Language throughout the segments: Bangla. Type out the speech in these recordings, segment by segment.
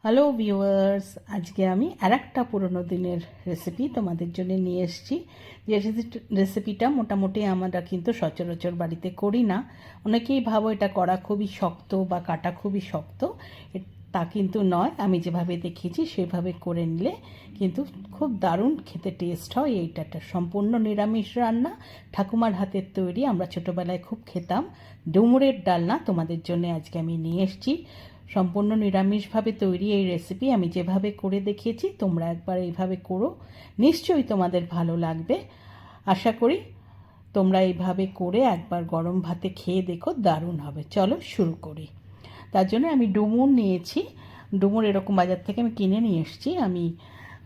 হ্যালো ভিউয়ার্স, আজকে আমি আরেকটা পুরনো দিনের রেসিপি তোমাদের জন্য নিয়ে এসেছি। যে রেসিপিটা মোটামুটি আমরা কিন্তু সচরাচর বাড়িতে করি না। অনেকেই ভাবো এটা করা খুবই শক্ত বা কাটা খুবই শক্ত, তা কিন্তু নয়। আমি যেভাবে দেখিয়েছি সেভাবে করে নিলে কিন্তু খুব দারুণ খেতে টেস্ট হয়। এইটা একটা সম্পূর্ণ নিরামিষ রান্না, ঠাকুমার হাতের তৈরি। আমরা ছোটোবেলায় খুব খেতাম। ডুমুরের ডালনা তোমাদের জন্য আজকে আমি নিয়ে এসেছি। সম্পূর্ণ নিরামিষভাবে তৈরি এই রেসিপি আমি যেভাবে করে দেখিয়েছি তোমরা একবার এইভাবে করো, নিশ্চয়ই তোমাদের ভালো লাগবে। আশা করি তোমরা এইভাবে করে একবার গরম ভাতে খেয়ে দেখো, দারুণ হবে। চলো শুরু করি। তার জন্য আমি ডুমুর নিয়েছি। ডুমুর এরকম বাজার থেকে আমি কিনে নিয়ে এসেছি। আমি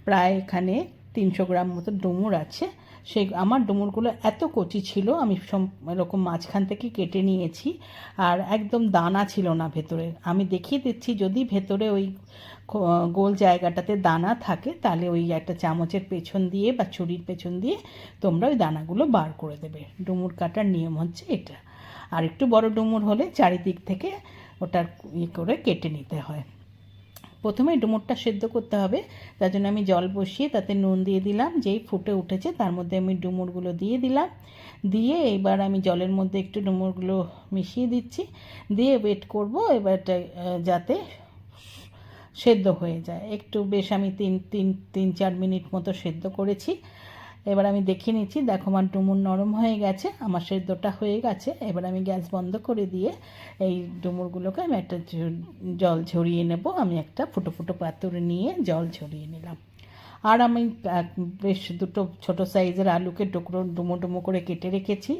প্রায় এখানে 300 গ্রাম মতো ডুমুর আছে। সেই আমার ডুমুরগুলো এত কচি ছিল, আমি এরকম মাঝখান থেকে কেটে নিয়েছি। আর একদম দানা ছিল না ভেতরে। আমি দেখিয়ে দিচ্ছি, যদি ভেতরে ওই গোল জায়গাটাতে দানা থাকে তাহলে ওই একটা চামচের পেছন দিয়ে বা ছুরির পেছন দিয়ে তোমরা ওই দানাগুলো বার করে দেবে। ডুমুর কাটার নিয়ম হচ্ছে এটা। আর একটু বড় ডুমুর হলে চারিদিক থেকে ওটার করে কেটে নিতে হয়। প্রথমে ডুমুরটা সেদ্ধ করতে হবে। তার জন্য আমি জল বসিয়ে তাতে নুন দিয়ে দিলাম। যেই ফুটে উঠেছে তার মধ্যে আমি ডুমুরগুলো দিয়ে দিলাম। দিয়ে এবার আমি জলের মধ্যে একটু ডুমুরগুলো মিশিয়ে দিচ্ছি। দিয়ে ওয়েট করব এবারটা যাতে সেদ্ধ হয়ে যায়। একটু বেশ আমি 3-4 মিনিট মতো সেদ্ধ করেছি। এবার আমি দেখে নিচ্ছি, দেখো আমার ডুমুর নরম হয়ে গেছে, আমার সেদ্ধটা হয়ে গেছে। এবার আমি গ্যাস বন্ধ করে দিয়ে এই ডুমুরগুলোকে আমি একটা জল ঝরিয়ে নেব। আমি একটা ফুটো ফুটো পাত্রে নিয়ে জল ঝরিয়ে নিলাম। আর আমি বেশ দুটো ছোট সাইজের আলুকে টুকরো ডুমো ডুমো করে কেটে রেখেছি।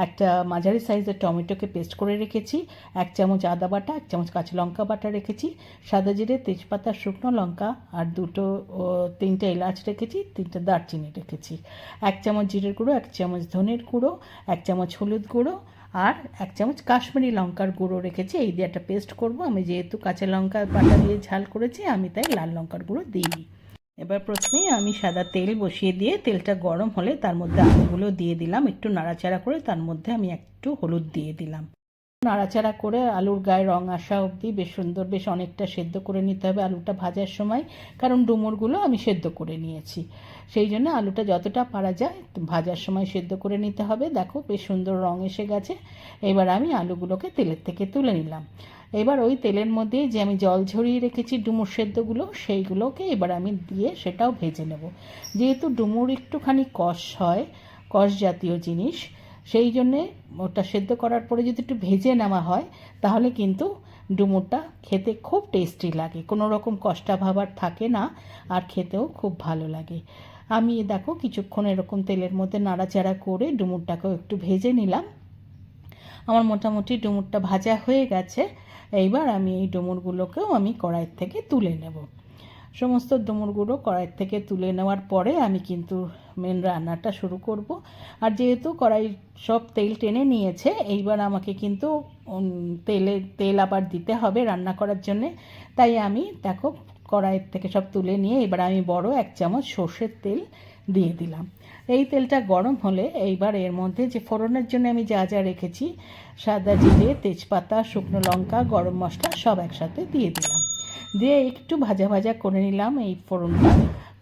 একটা মাঝারি সাইজের টমেটোকে পেস্ট করে রেখেছি। 1 চামচ আদা বাটা, 1 চামচ কাঁচা লঙ্কা বাটা রেখেছি। সাদা জিরে, তেজপাতা, শুকনো লঙ্কা আর 3টে এলাচ রেখেছি, 3টে দারচিনি রেখেছি। 1 চামচ জিরের গুঁড়ো, 1 চামচ ধনের গুঁড়ো, 1 চামচ হলুদ গুঁড়ো আর 1 চামচ কাশ্মীরি লঙ্কার গুঁড়ো রেখেছি। এই দিয়ে একটা পেস্ট করব। আমি যেহেতু কাঁচা লঙ্কা বাটা দিয়ে ঝাল করেছি, আমি তাই লাল লঙ্কার গুঁড়ো দিই। এবার প্রথমেই আমি সাদা তেল বসিয়ে দিয়ে তেলটা গরম হলে তার মধ্যে আলুগুলো দিয়ে দিলাম। একটু নাড়াচাড়া করে তার মধ্যে আমি একটু হলুদ দিয়ে দিলাম। নাড়াচাড়া করে আলুর গায়ে রং আসা অবধি বেশ সুন্দর, বেশ অনেকটা সেদ্ধ করে নিতে হবে আলুটা ভাজার সময়, কারণ ডুমুরগুলো আমি সেদ্ধ করে নিয়েছি। সেই জন্য আলুটা যতটা পারা যায় ভাজার সময় সেদ্ধ করে নিতে হবে। দেখো বেশ সুন্দর রং এসে গেছে। এবার আমি আলুগুলোকে তেলের থেকে তুলে নিলাম। এবার ওই তেলের মধ্যে যে আমি জল ঝরিয়ে রেখেছি ডুমুর সেদ্ধগুলো, সেইগুলোকে এবার আমি দিয়ে সেটাও ভেজে নেব। যেহেতু ডুমুর একটুখানি কষ হয়, কষ জাতীয় জিনিস, সেই জন্যে ওটা সেদ্ধ করার পরে যদি একটু ভেজে নেওয়া হয় তাহলে কিন্তু ডুমুরটা খেতে খুব টেস্টি লাগে, কোনো রকম কষ্টা ভাবার থাকে না, আর খেতেও খুব ভালো লাগে। আমি দেখো কিছুক্ষণ এরকম তেলের মধ্যে নাড়াচাড়া করে ডুমুরটাকেও একটু ভেজে নিলাম। আমার মোটামুটি ডুমুরটা ভাজা হয়ে গেছে। এইবার আমি এই ডুমুরগুলোকেও আমি কড়াইয়ের থেকে তুলে নেব। সমস্ত ডুমুরগুলো কড়াইয়ের থেকে তুলে নেওয়ার পরে আমি কিন্তু মেন রান্নাটা শুরু করব। আর যেহেতু কড়াই সব তেল টেনে নিয়েছে, এইবার আমাকে কিন্তু তেল আবার দিতে হবে রান্না করার জন্যে। তাই আমি দেখো কড়াইয়ের থেকে সব তুলে নিয়ে এবার আমি বড় 1 চামচ সর্ষের তেল দিয়ে দিলাম। এই তেলটা গরম হলে এইবার এর মধ্যে যে ফোড়নের জন্য আমি যা যা রেখেছি, সাদা জিরে, তেজপাতা, শুকনো লঙ্কা, গরম মশলা সব একসাথে দিয়ে দিলাম। দিয়ে একটু ভাজা ভাজা করে নিলাম এই ফোড়নটা।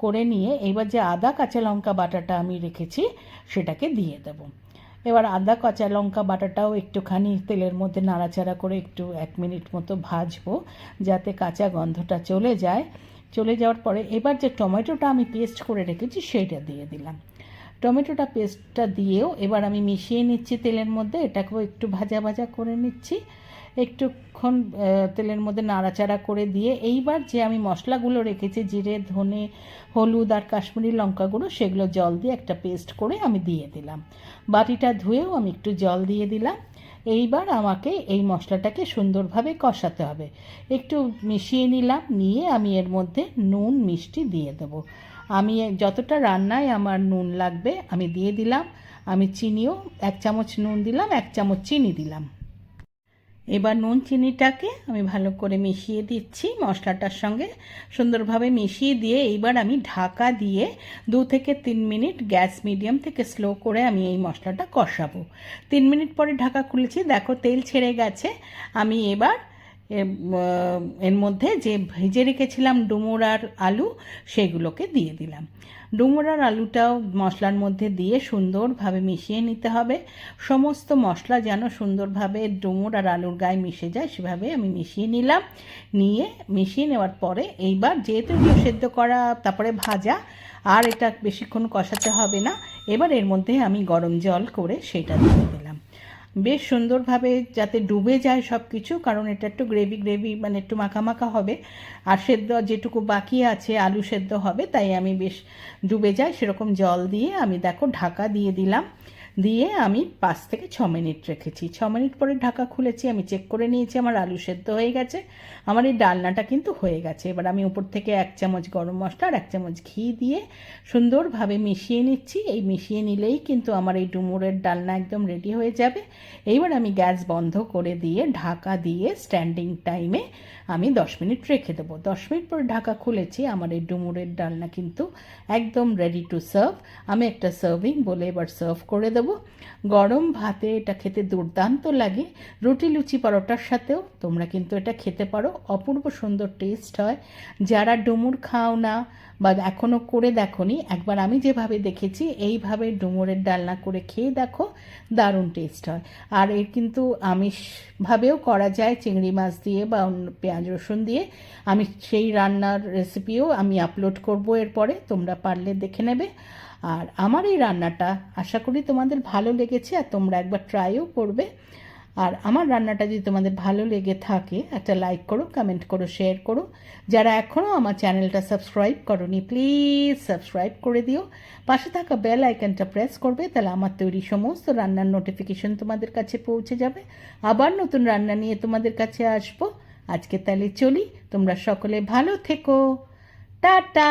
করে নিয়ে এবার যে আদা কাঁচা লঙ্কা বাটাটা আমি রেখেছি সেটাকে দিয়ে দেব। এবার আদা কাঁচা লঙ্কা বাটাটাও একটুখানি তেলের মধ্যে নাড়াচাড়া করে একটু 1 মিনিট মতো ভাজবো, যাতে কাঁচা গন্ধটা চলে যায়। চলে যাওয়ার পরে এবার যে টমেটোটা আমি পেস্ট করে রেখেছি সেইটা দিয়ে দিলাম। টমেটোটা পেস্টটা দিয়েও এবার আমি মিশিয়ে নিচ্ছি তেলের মধ্যে। এটাকেও একটু ভাজা ভাজা করে নিচ্ছি। একটুক্ষণ তেলের মধ্যে নাড়াচাড়া করে দিয়ে এইবার যে আমি মশলাগুলো রেখেছি জিরে, ধনে, হলুদ আর কাশ্মীরি লঙ্কা গুঁড়ো, সেগুলো জল দিয়ে একটা পেস্ট করে আমি দিয়ে দিলাম। বাটিটা ধুয়েও আমি একটু জল দিয়ে দিলাম। এইবার আমাকে এই মশলাটাকে সুন্দরভাবে কষাতে হবে। একটু মিশিয়ে নিলাম, নিয়ে আমি এর মধ্যে নুন মিষ্টি দিয়ে দেবো। আমি যতটা রান্নায় আমার নুন লাগবে আমি দিয়ে দিলাম। আমি চিনিও 1 চামচ নুন দিলাম, 1 চামচ চিনি দিলাম। এবার নুন চিনিটাকে আমি ভালো করে মিশিয়ে দিচ্ছি মশলাটার সঙ্গে। সুন্দরভাবে মিশিয়ে দিয়ে এইবার আমি ঢাকা দিয়ে 2 থেকে 3 মিনিট গ্যাস মিডিয়াম থেকে স্লো করে আমি এই মশলাটা কষাবো। 3 মিনিট পরে ঢাকা খুলেছি, দেখো তেল ছেড়ে গেছে। আমি এবার এর মধ্যে যে ভেজে রেখেছিলাম ডুমুর আর আলু সেগুলোকে দিয়ে দিলাম। ডুমুর আর আলুটাও মশলার মধ্যে দিয়ে সুন্দরভাবে মিশিয়ে নিতে হবে। সমস্ত মশলা যেন সুন্দরভাবে ডুমুর আর আলুর গায়ে মিশে যায় সেভাবে আমি মিশিয়ে নিলাম। মিশিয়ে নেওয়ার পরে এইবার যেহেতু এগুলো সেদ্ধ করা তারপরে ভাজা, আর এটা বেশিক্ষণ কষাতে হবে না। এবার এর মধ্যে আমি গরম জল করে সেটা দিয়ে দিলাম, বেশ সুন্দরভাবে যাতে ডুবে যায় সব কিছু, কারণ এটা একটু গ্রেভি মানে একটু মাখা মাখা হবে। আর সেদ্ধ যেটুকু বাকি আছে আলু সেদ্ধ হবে, তাই আমি বেশ ডুবে যায় সেরকম জল দিয়ে আমি দেখো ঢাকা দিয়ে দিলাম। দিয়ে আমি 5 থেকে 6 মিনিট রেখেছি। 6 মিনিট পরে ঢাকা খুলেছি, আমি চেক করে নিয়েছি আমার আলু সেদ্ধ হয়ে গেছে। আমার এই ডালনাটা কিন্তু হয়ে গেছে। এবার আমি উপর থেকে 1 চামচ গরম মশলা আর 1 চামচ ঘি দিয়ে সুন্দরভাবে মিশিয়ে নিচ্ছি। এই মিশিয়ে নিলেই কিন্তু আমার এই ডুমুরের ডালনা একদম রেডি হয়ে যাবে। এইবার আমি গ্যাস বন্ধ করে দিয়ে ঢাকা দিয়ে স্ট্যান্ডিং টাইমে আমি 10 মিনিট রেখে দেবো। 10 মিনিট পরে ঢাকা খুলেছি, আমার এই ডুমুরের ডালনা কিন্তু একদম রেডি টু সার্ভ। আমি একটা সার্ভিং বলে এবার সার্ভ করে দেবো। গরম ভাতে এটা খেতে দুর্দান্ত লাগে। রুটি লুচি পরোটার সাথেও তোমরা কিন্তু এটা খেতে পারো, অপূর্ব সুন্দর টেস্ট হয়। যারা ডুমুর খাও না বা এখনও করে দেখোনি, একবার আমি যেভাবে দেখেছি এইভাবে ডুমুরের ডালনা করে খেয়ে দেখো, দারুণ টেস্ট হয়। আর এর কিন্তু আমিষভাবেও করা যায়, চিংড়ি মাছ দিয়ে বা পেঁয়াজ রসুন দিয়ে। আমি সেই রান্নার রেসিপিও আমি আপলোড করব এরপরে, তোমরা পারলে দেখে নেবে। আর আমার এই রান্নাটা আশা করি তোমাদের ভালো লেগেছে আর তোমরা একবার ট্রাইও করবে। আর আমার রান্নাটা যদি তোমাদের ভালো লেগে থাকে একটা লাইক করো, কমেন্ট করো, শেয়ার করো। যারা এখনও আমার চ্যানেলটা সাবস্ক্রাইব করোনি প্লিজ সাবস্ক্রাইব করে দিও। পাশে থাকা বেল আইকনটা প্রেস করবে, তাহলে আমার তৈরি সমস্ত রান্নার নোটিফিকেশন তোমাদের কাছে পৌঁছে যাবে। আবার নতুন রান্না নিয়ে তোমাদের কাছে আসবো। আজকে তাহলে চলি, তোমরা সকলে ভালো থেকো, টাটা।